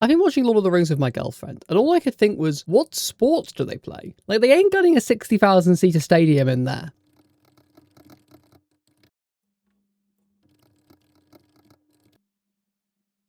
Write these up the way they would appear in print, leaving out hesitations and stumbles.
I've been watching Lord of the Rings with my girlfriend, and all I could think was, what sports do they play? Like, they ain't getting a 60,000-seater stadium in there.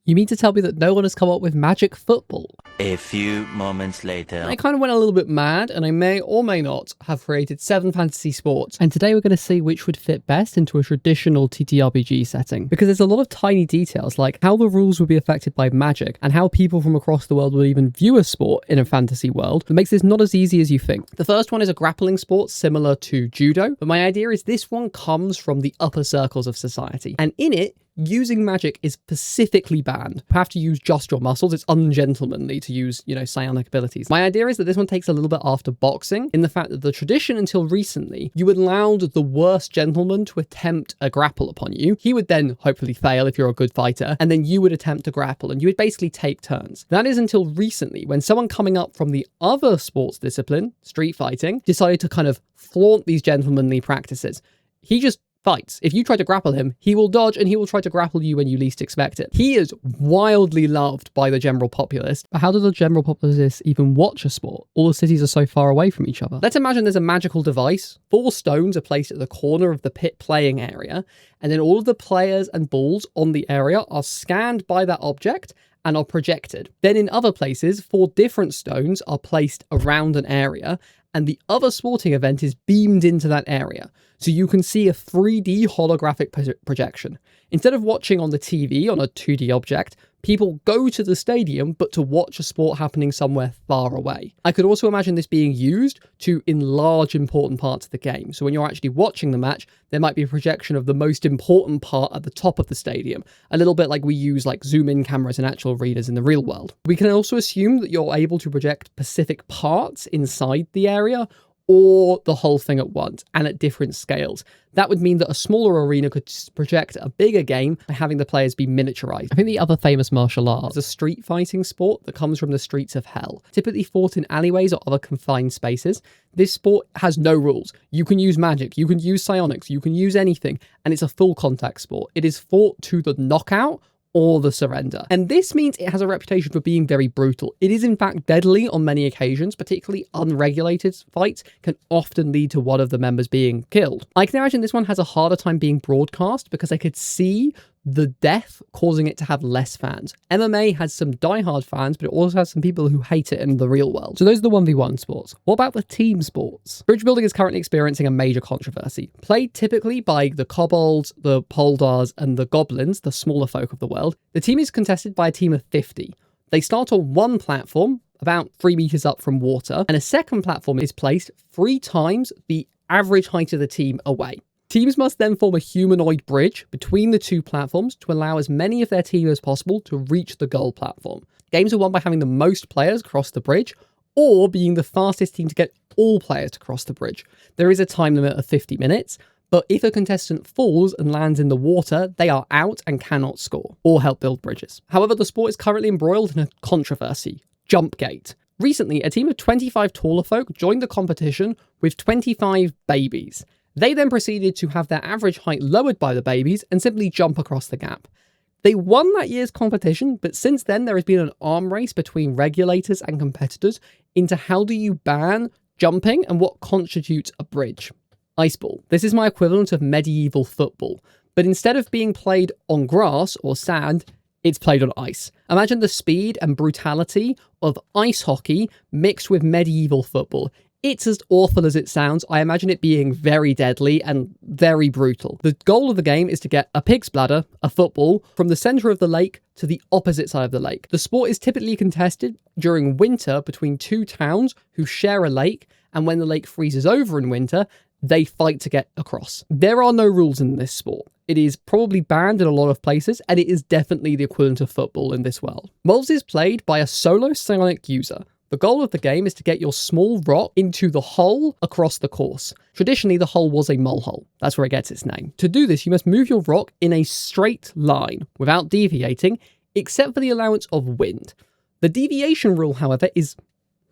You mean to tell me that no one has come up with Magic Football? A few moments later. I kind of went a little bit mad, and I may or may not have created 7 fantasy sports. And today we're going to see which would fit best into a traditional TTRPG setting. Because there's a lot of tiny details, like how the rules would be affected by magic, and how people from across the world would even view a sport in a fantasy world, that makes this not as easy as you think. The first one is a grappling sport similar to judo, but my idea is this one comes from the upper circles of society. And in it, using magic is specifically banned. You have to use just your muscles. It's ungentlemanly to use, psionic abilities. My idea is that this one takes a little bit after boxing, in the fact that the tradition until recently, you allowed the worst gentleman to attempt a grapple upon you. He would then hopefully fail if you're a good fighter, and then you would attempt to grapple, and you would basically take turns. That is until recently, when someone coming up from the other sports discipline, street fighting, decided to kind of flaunt these gentlemanly practices. He just fights. If you try to grapple him, he will dodge and he will try to grapple you when you least expect it. He is wildly loved by the general populace. But how do the general populace even watch a sport? All the cities are so far away from each other. Let's imagine there's a magical device. 4 stones are placed at the corner of the pit playing area, and then all of the players and balls on the area are scanned by that object and are projected. Then in other places, 4 different stones are placed around an area, and the other sporting event is beamed into that area. So you can see a 3D holographic projection. Instead of watching on the TV on a 2D object, people go to the stadium, but to watch a sport happening somewhere far away. I could also imagine this being used to enlarge important parts of the game. So when you're actually watching the match, there might be a projection of the most important part at the top of the stadium, a little bit like we use like zoom-in cameras in actual readers in the real world. We can also assume that you're able to project specific parts inside the area, or the whole thing at once, and at different scales. That would mean that a smaller arena could project a bigger game by having the players be miniaturized. I think the other famous martial art is a street fighting sport that comes from the streets of hell, typically fought in alleyways or other confined spaces. This sport has no rules. You can use magic, you can use psionics, you can use anything, and it's a full contact sport. It is fought to the knockout or the surrender. And this means it has a reputation for being very brutal. It is in fact deadly on many occasions, particularly unregulated fights can often lead to one of the members being killed. I can imagine this one has a harder time being broadcast because I could see the death causing it to have less fans. MMA has some diehard fans, but it also has some people who hate it in the real world. So those are the 1v1 sports. What about the team sports? Bridge building is currently experiencing a major controversy. Played typically by the kobolds, the poldars, and the goblins, the smaller folk of the world, the team is contested by a team of 50. They start on one platform, about 3 meters up from water, and a second platform is placed 3 times the average height of the team away. Teams must then form a humanoid bridge between the 2 platforms to allow as many of their team as possible to reach the goal platform. Games are won by having the most players cross the bridge, or being the fastest team to get all players to cross the bridge. There is a time limit of 50 minutes, but if a contestant falls and lands in the water, they are out and cannot score, or help build bridges. However, the sport is currently embroiled in a controversy: Jumpgate. Recently, a team of 25 taller folk joined the competition with 25 babies. They then proceeded to have their average height lowered by the babies and simply jump across the gap. They won that year's competition, but since then there has been an arm race between regulators and competitors into how do you ban jumping and what constitutes a bridge. Iceball. This is my equivalent of medieval football, but instead of being played on grass or sand, it's played on ice. Imagine the speed and brutality of ice hockey mixed with medieval football. It's as awful as it sounds. I imagine it being very deadly and very brutal. The goal of the game is to get a pig's bladder, a football, from the center of the lake to the opposite side of the lake. The sport is typically contested during winter between 2 towns who share a lake, and when the lake freezes over in winter, they fight to get across. There are no rules in this sport. It is probably banned in a lot of places, and it is definitely the equivalent of football in this world. Moles is played by a solo psionic user. The goal of the game is to get your small rock into the hole across the course. Traditionally, the hole was a mole hole. That's where it gets its name. To do this, you must move your rock in a straight line without deviating, except for the allowance of wind. The deviation rule, however, is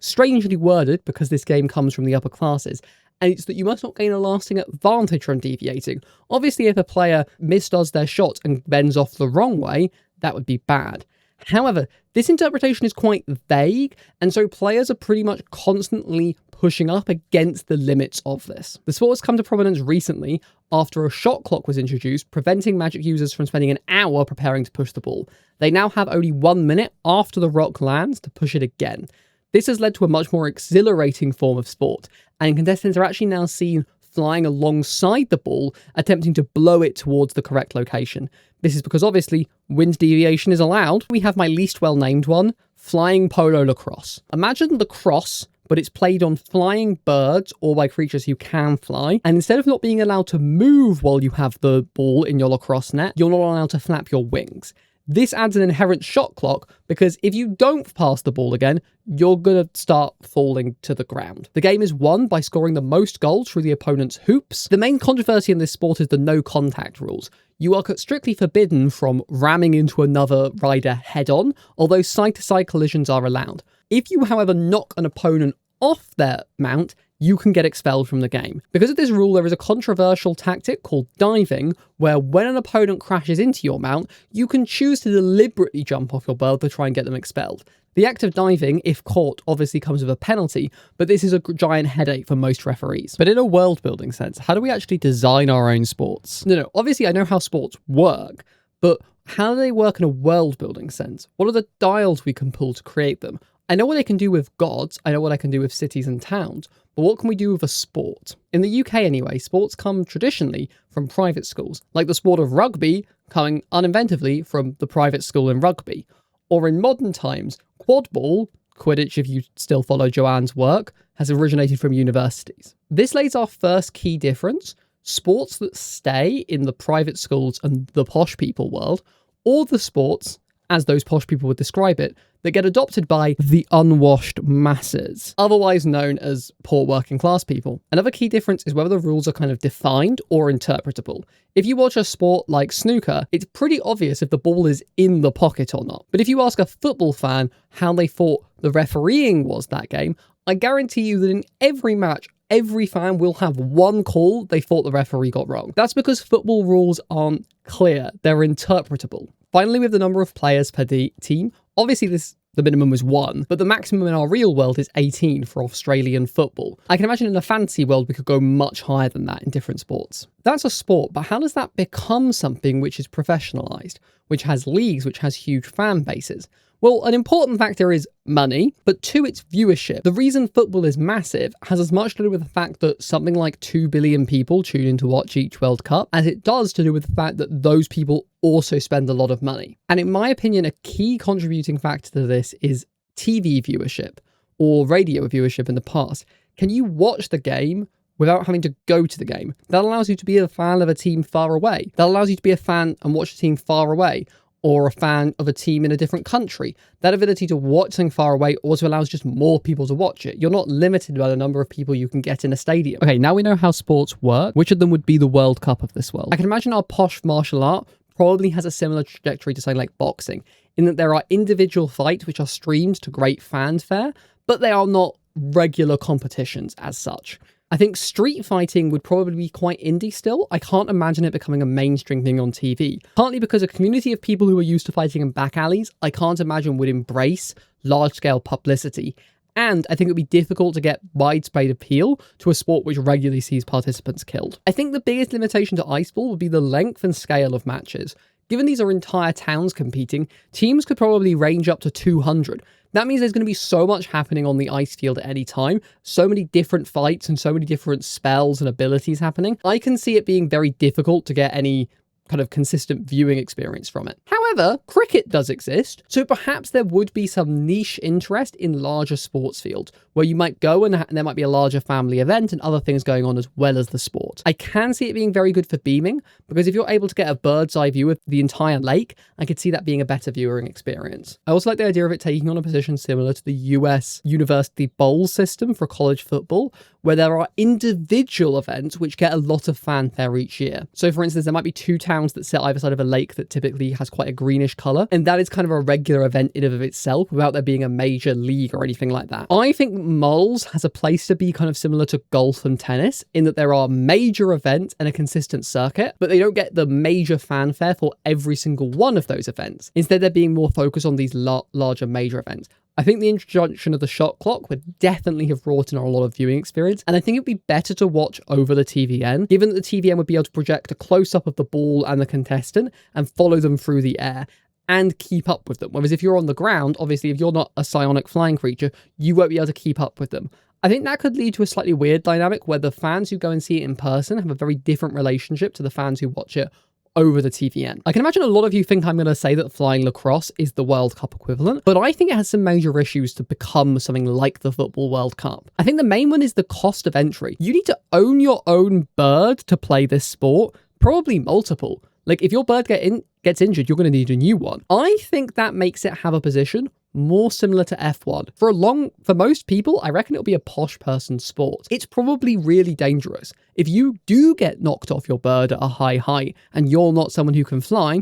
strangely worded because this game comes from the upper classes, and it's that you must not gain a lasting advantage from deviating. Obviously, if a player misdoes their shot and bends off the wrong way, that would be bad. However, this interpretation is quite vague, and so players are pretty much constantly pushing up against the limits of this. The sport has come to prominence recently after a shot clock was introduced, preventing Magic users from spending an hour preparing to push the ball. They now have only 1 minute after the rock lands to push it again. This has led to a much more exhilarating form of sport, and contestants are actually now seen flying alongside the ball, attempting to blow it towards the correct location. This is because obviously wind deviation is allowed. We have my least well-named one, flying polo lacrosse. Imagine lacrosse, but it's played on flying birds or by creatures who can fly. And instead of not being allowed to move while you have the ball in your lacrosse net, you're not allowed to flap your wings. This adds an inherent shot clock because if you don't pass the ball again, you're going to start falling to the ground. The game is won by scoring the most goals through the opponent's hoops. The main controversy in this sport is the no contact rules. You are strictly forbidden from ramming into another rider head on, although side-to-side collisions are allowed. If you, however, knock an opponent off their mount, you can get expelled from the game. Because of this rule, there is a controversial tactic called diving, where when an opponent crashes into your mount, you can choose to deliberately jump off your bird to try and get them expelled. The act of diving, if caught, obviously comes with a penalty, but this is a giant headache for most referees. But in a world-building sense, how do we actually design our own sports? No, obviously I know how sports work, but how do they work in a world-building sense? What are the dials we can pull to create them? I know what I can do with gods, I know what I can do with cities and towns, but what can we do with a sport? In the UK anyway, sports come traditionally from private schools, like the sport of rugby coming uninventively from the private school in rugby. Or in modern times, quad ball, Quidditch if you still follow Joanne's work, has originated from universities. This lays our first key difference: sports that stay in the private schools and the posh people world, or the sports, as those posh people would describe it, that get adopted by the unwashed masses, otherwise known as poor working class people. Another key difference is whether the rules are kind of defined or interpretable. If you watch a sport like snooker, it's pretty obvious if the ball is in the pocket or not. But if you ask a football fan how they thought the refereeing was that game, I guarantee you that in every match, every fan will have one call they thought the referee got wrong. That's because football rules aren't clear, they're interpretable. Finally, with the number of players per team, obviously the minimum was 1, but the maximum in our real world is 18 for Australian football. I can imagine in a fantasy world we could go much higher than that in different sports. That's a sport, but how does that become something which is professionalised, which has leagues, which has huge fan bases? Well, an important factor is money, but 2, it's viewership. The reason football is massive has as much to do with the fact that something like 2 billion people tune in to watch each World Cup, as it does to do with the fact that those people also spend a lot of money. And in my opinion, a key contributing factor to this is TV viewership, or radio viewership in the past. Can you watch the game without having to go to the game? That allows you to be a fan of a team far away. That allows you to be a fan and watch a team far away, or a fan of a team in a different country. That ability to watch something far away also allows just more people to watch it. You're not limited by the number of people you can get in a stadium. Okay, now we know how sports work. Which of them would be the World Cup of this world? I can imagine our posh martial art probably has a similar trajectory to something like boxing, in that there are individual fights which are streamed to great fanfare, but they are not regular competitions as such. I think street fighting would probably be quite indie still. I can't imagine it becoming a mainstream thing on TV. Partly because a community of people who are used to fighting in back alleys, I can't imagine would embrace large-scale publicity. And I think it would be difficult to get widespread appeal to a sport which regularly sees participants killed. I think the biggest limitation to ice ball would be the length and scale of matches. Given these are entire towns competing, teams could probably range up to 200. That means there's going to be so much happening on the ice field at any time, so many different fights and so many different spells and abilities happening. I can see it being very difficult to get any kind of consistent viewing experience from it. However, cricket does exist, so perhaps there would be some niche interest in larger sports fields, where you might go and there might be a larger family event and other things going on as well as the sport. I can see it being very good for beaming, because if you're able to get a bird's eye view of the entire lake, I could see that being a better viewing experience. I also like the idea of it taking on a position similar to the US University Bowl system for college football, where there are individual events which get a lot of fanfare each year. So for instance, there might be 2 towns that sit either side of a lake that typically has quite a greenish colour, and that is kind of a regular event in and of itself without there being a major league or anything like that. I think Mols has a place to be kind of similar to golf and tennis in that there are major events and a consistent circuit, but they don't get the major fanfare for every single one of those events. Instead, they're being more focused on these larger major events. I think the introduction of the shot clock would definitely have brought in a lot of viewing experience, and I think it'd be better to watch over the TVN, given that the TVN would be able to project a close-up of the ball and the contestant and follow them through the air and keep up with them. Whereas if you're on the ground, obviously if you're not a psionic flying creature, you won't be able to keep up with them. I think that could lead to a slightly weird dynamic where the fans who go and see it in person have a very different relationship to the fans who watch it over the TVN. I can imagine a lot of you think I'm going to say that flying lacrosse is the World Cup equivalent, but I think it has some major issues to become something like the Football World Cup. I think the main one is the cost of entry. You need to own your own bird to play this sport, probably multiple. Like if your bird gets injured, you're going to need a new one. I think that makes it have a position more similar to F1. For most people, I reckon it'll be a posh person's sport. It's probably really dangerous. If you do get knocked off your bird at a high height and you're not someone who can fly,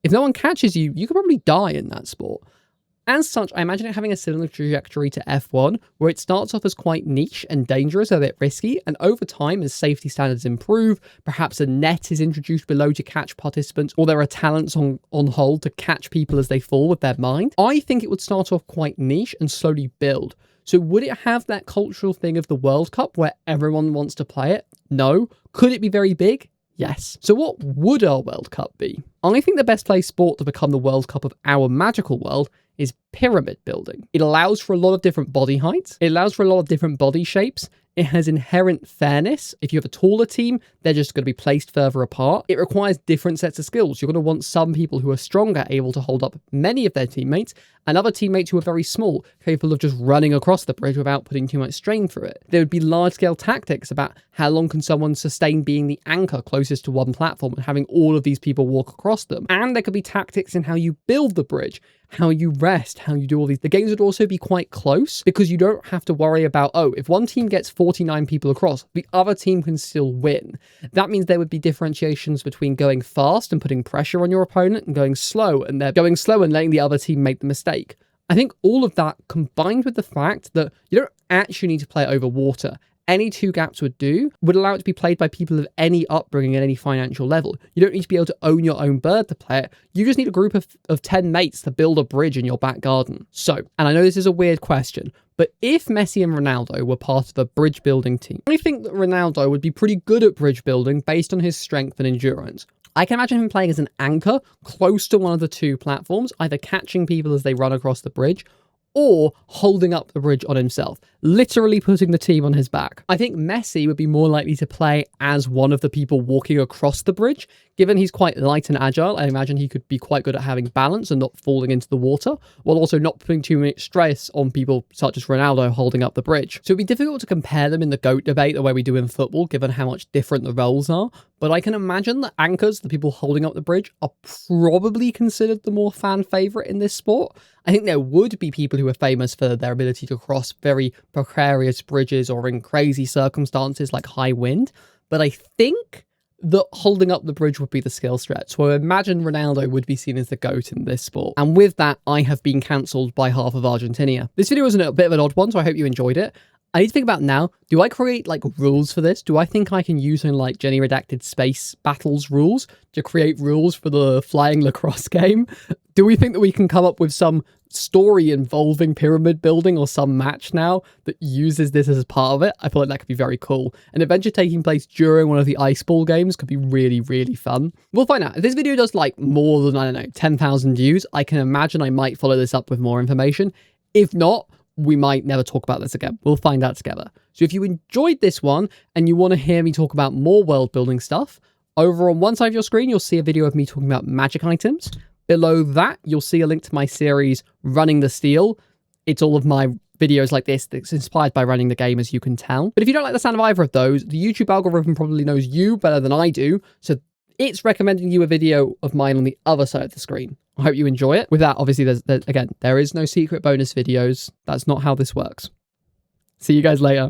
if no one catches you, you could probably die in that sport. As such, I imagine it having a similar trajectory to F1, where it starts off as quite niche and dangerous, a bit risky, and over time, as safety standards improve, perhaps a net is introduced below to catch participants, or there are talents on hold to catch people as they fall with their mind. I think it would start off quite niche and slowly build. So would it have that cultural thing of the World Cup where everyone wants to play it? No. Could it be very big? Yes. So what would our World Cup be? I think the best place sport to become the World Cup of our magical world is pyramid building. It allows for a lot of different body heights. It allows for a lot of different body shapes. It has inherent fairness. If you have a taller team, they're just going to be placed further apart. It requires different sets of skills. You're going to want some people who are stronger, able to hold up many of their teammates, and other teammates who are very small, capable of just running across the bridge without putting too much strain through it. There would be large-scale tactics about how long can someone sustain being the anchor closest to one platform and having all of these people walk across them. And there could be tactics in how you build the bridge, how you rest, how you do all these. The games would also be quite close because you don't have to worry about, oh, if one team gets 49 people across, the other team can still win. That means there would be differentiations between going fast and putting pressure on your opponent and going slow, and they're going slow and letting the other team make the mistake. I think all of that combined with the fact that you don't actually need to play it over water. Any 2 gaps would do, would allow it to be played by people of any upbringing at any financial level. You don't need to be able to own your own bird to play it. You just need a group of 10 mates to build a bridge in your back garden. So, and I know this is a weird question, but if Messi and Ronaldo were part of a bridge building team, I think that Ronaldo would be pretty good at bridge building based on his strength and endurance. I can imagine him playing as an anchor close to one of the 2 platforms, either catching people as they run across the bridge or holding up the bridge on himself, literally putting the team on his back. I think Messi would be more likely to play as one of the people walking across the bridge. Given he's quite light and agile, I imagine he could be quite good at having balance and not falling into the water, while also not putting too much stress on people such as Ronaldo holding up the bridge. So it'd be difficult to compare them in the GOAT debate the way we do in football, given how much different the roles are. But I can imagine that anchors, the people holding up the bridge, are probably considered the more fan favourite in this sport. I think there would be people who are famous for their ability to cross very precarious bridges or in crazy circumstances like high wind. But I think that holding up the bridge would be the skill stretch. So I imagine Ronaldo would be seen as the GOAT in this sport. And with that, I have been cancelled by half of Argentina. This video was a bit of an odd one, so I hope you enjoyed it. I need to think about now, do I create like rules for this? Do I think I can use something like Jenny Redacted Space Battles rules to create rules for the flying lacrosse game? Do we think that we can come up with some story involving pyramid building or some match now that uses this as part of it? I feel like that could be very cool. An adventure taking place during one of the ice ball games could be really, really fun. We'll find out. If this video does like more than, I don't know, 10,000 views, I can imagine I might follow this up with more information. If not, we might never talk about this again. We'll find out together. So if you enjoyed this one and you want to hear me talk about more world building stuff, over on one side of your screen, you'll see a video of me talking about magic items. Below that, you'll see a link to my series, Running the Steel. It's all of my videos like this that's inspired by running the game, as you can tell. But if you don't like the sound of either of those, the YouTube algorithm probably knows you better than I do, so it's recommending you a video of mine on the other side of the screen. I hope you enjoy it. With that, obviously, there is no secret bonus videos. That's not how this works. See you guys later.